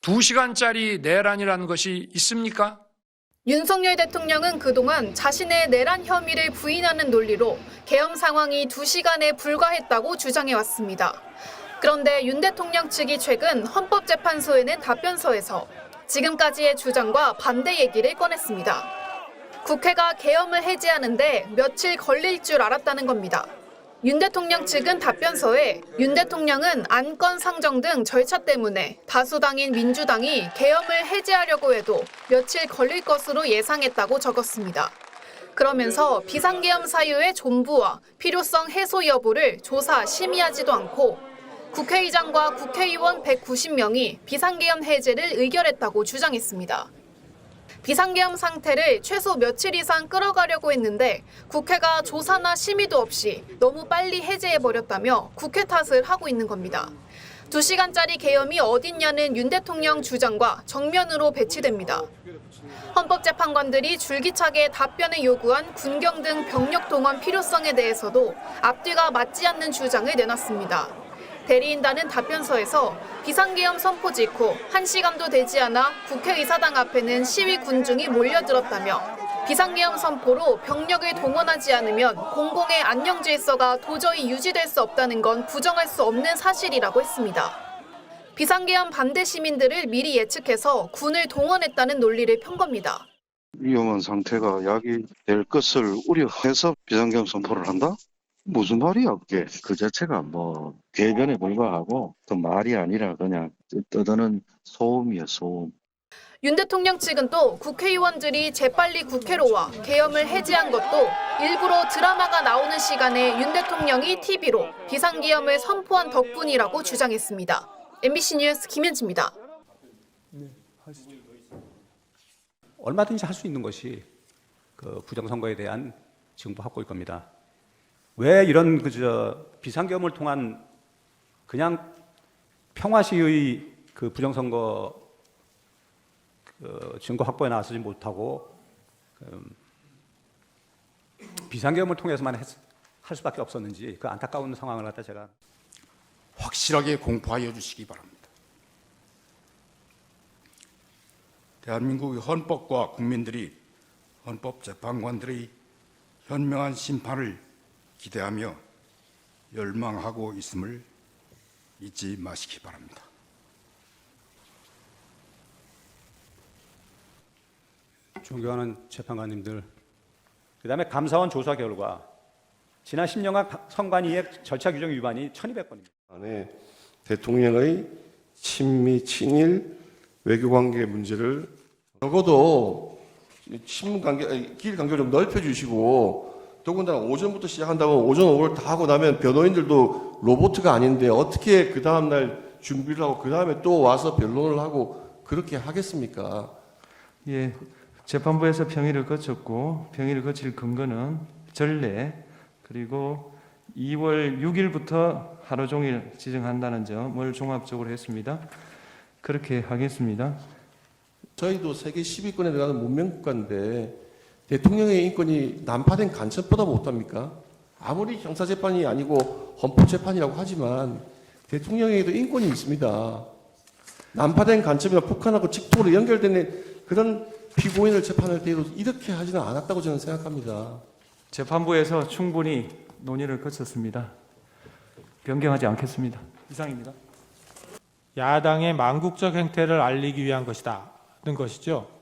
2시간짜리 내란이라는 것이 있습니까? 윤석열 대통령은 그동안 자신의 내란 혐의를 부인하는 논리로 계엄 상황이 2시간에 불과했다고 주장해왔습니다. 그런데 윤 대통령 측이 최근 헌법재판소에 낸 답변서에서 지금까지의 주장과 반대 얘기를 꺼냈습니다. 국회가 계엄을 해제하는데 며칠 걸릴 줄 알았다는 겁니다. 윤 대통령 측은 답변서에 윤 대통령은 안건 상정 등 절차 때문에 다수당인 민주당이 계엄을 해제하려고 해도 며칠 걸릴 것으로 예상했다고 적었습니다. 그러면서 비상계엄 사유의 존부와 필요성 해소 여부를 조사, 심의하지도 않고 국회의장과 국회의원 190명이 비상계엄 해제를 의결했다고 주장했습니다. 비상계엄 상태를 최소 며칠 이상 끌어가려고 했는데 국회가 조사나 심의도 없이 너무 빨리 해제해버렸다며 국회 탓을 하고 있는 겁니다. 2시간짜리 계엄이 어딨냐는 윤 대통령 주장과 정면으로 배치됩니다. 헌법재판관들이 줄기차게 답변을 요구한 군경 등 병력 동원 필요성에 대해서도 앞뒤가 맞지 않는 주장을 내놨습니다. 대리인단은 답변서에서 비상계엄 선포 직후 1시간도 되지 않아 국회의사당 앞에는 시위 군중이 몰려들었다며 비상계엄 선포로 병력을 동원하지 않으면 공공의 안녕 질서가 도저히 유지될 수 없다는 건 부정할 수 없는 사실이라고 했습니다. 비상계엄 반대 시민들을 미리 예측해서 군을 동원했다는 논리를 편 겁니다. 위험한 상태가 야기될 것을 우려해서 비상계엄 선포를 한다? 무슨 말이야 그게. 그 자체가 뭐 궤변에 불과하고 또 말이 아니라 그냥 떠드는 소음이야, 소음. 윤 대통령 측은 또 국회의원들이 재빨리 국회로 와 계엄을 해제한 것도 일부러 드라마가 나오는 시간에 윤 대통령이 TV로 비상계엄을 선포한 덕분이라고 주장했습니다. MBC 뉴스 김현지입니다. 네, 하시죠. 얼마든지 할 수 있는 것이 그 부정선거에 대한 증거 확보일 겁니다. 왜 이런 비상계엄을 통한 그냥 평화시의 그 부정선거 증거 확보에 나서지 못하고 비상계엄을 통해서만 할 수밖에 없었는지 그 안타까운 상황을 갖다 제가 확실하게 공포하여 주시기 바랍니다. 대한민국의 헌법과 국민들이 헌법재판관들의 현명한 심판을 기대하며 열망하고 있음을 잊지 마시기 바랍니다. 존경하는 재판관님들, 그다음에 감사원 조사 결과 지난 10년간 선관위의 절차 규정 위반이 1,200건입니다. 안에 대통령의 친미 친일 외교관계 문제를 적어도 친문 관계, 길 간격을 좀 넓혀주시고, 더군다나 오전부터 시작한다고 오전 오후를 다 하고 나면 변호인들도 로봇가 아닌데 어떻게 그 다음날 준비를 하고 그 다음에 또 와서 변론을 하고 그렇게 하겠습니까? 예, 재판부에서 평의를 거쳤고 평의를 거칠 근거는 전례 그리고 2월 6일부터 하루 종일 지정한다는 점을 종합적으로 했습니다. 그렇게 하겠습니다. 저희도 세계 10위권에 들어가는 문명국가인데 대통령의 인권이 난파된 간첩보다 못합니까? 아무리 형사재판이 아니고 헌법재판이라고 하지만 대통령에게도 인권이 있습니다. 난파된 간첩이나 북한하고 직통으로 연결된 그런 피고인을 재판할 때에도 이렇게 하지는 않았다고 저는 생각합니다. 재판부에서 충분히 논의를 거쳤습니다. 변경하지 않겠습니다. 이상입니다. 야당의 망국적 행태를 알리기 위한 것이다는 것이죠.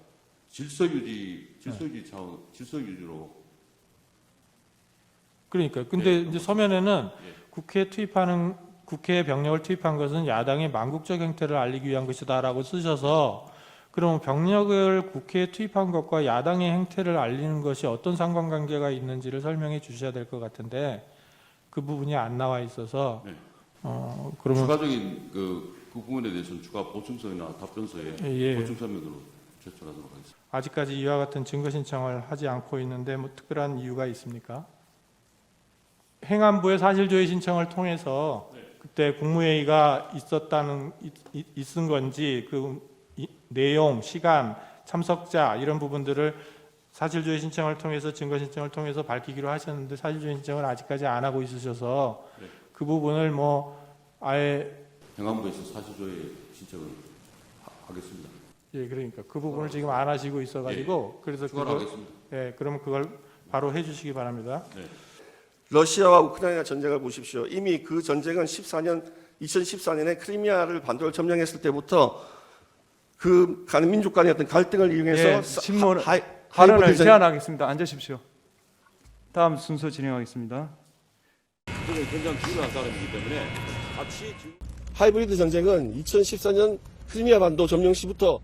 질서 유지로. 그러니까 근데 이제 서면에는 국회에 병력을 투입한 것은 야당의 망국적 행태를 알리기 위한 것이다라고 쓰셔서 그러면 병력을 국회에 투입한 것과 야당의 행태를 알리는 것이 어떤 상관관계가 있는지를 설명해 주셔야 될 것 같은데 그 부분이 안 나와 있어서 네. 그러면 추가적인 그 부분에 대해서는 추가 보충서나 답변서에 보충 설명으로 제출하도록 하겠습니다. 아직까지 이와 같은 증거 신청을 하지 않고 있는데 뭐 특별한 이유가 있습니까? 행안부의 사실조회 신청을 통해서 그때 국무회의가 있은 건지 그 내용, 시간, 참석자 이런 부분들을 사실조회 신청을 통해서 증거 신청을 통해서 밝히기로 하셨는데 사실조회 신청을 아직까지 안 하고 있으셔서 그 부분을 뭐 아예 행안부에서 사실조회 신청을 하겠습니다. 예, 그러니까 그 부분을 지금 안 하시고 있어가지고 그래서 추가로 그거 하겠습니다. 예, 그러면 그걸 바로 해주시기 바랍니다. 러시아와 우크라이나 전쟁을 보십시오. 이미 그 전쟁은 2014년에 크리미아를 반도를 점령했을 때부터 그 간 민족 간의 어떤 갈등을 이용해서 예, 신문 하이브리드 발언을 제한하겠습니다. 앉으십시오. 다음 순서 진행하겠습니다. 저는 굉장히 중요한 사람이기 때문에 같이 하이브리드 전쟁은 2014년 크리미아 반도 점령 시부터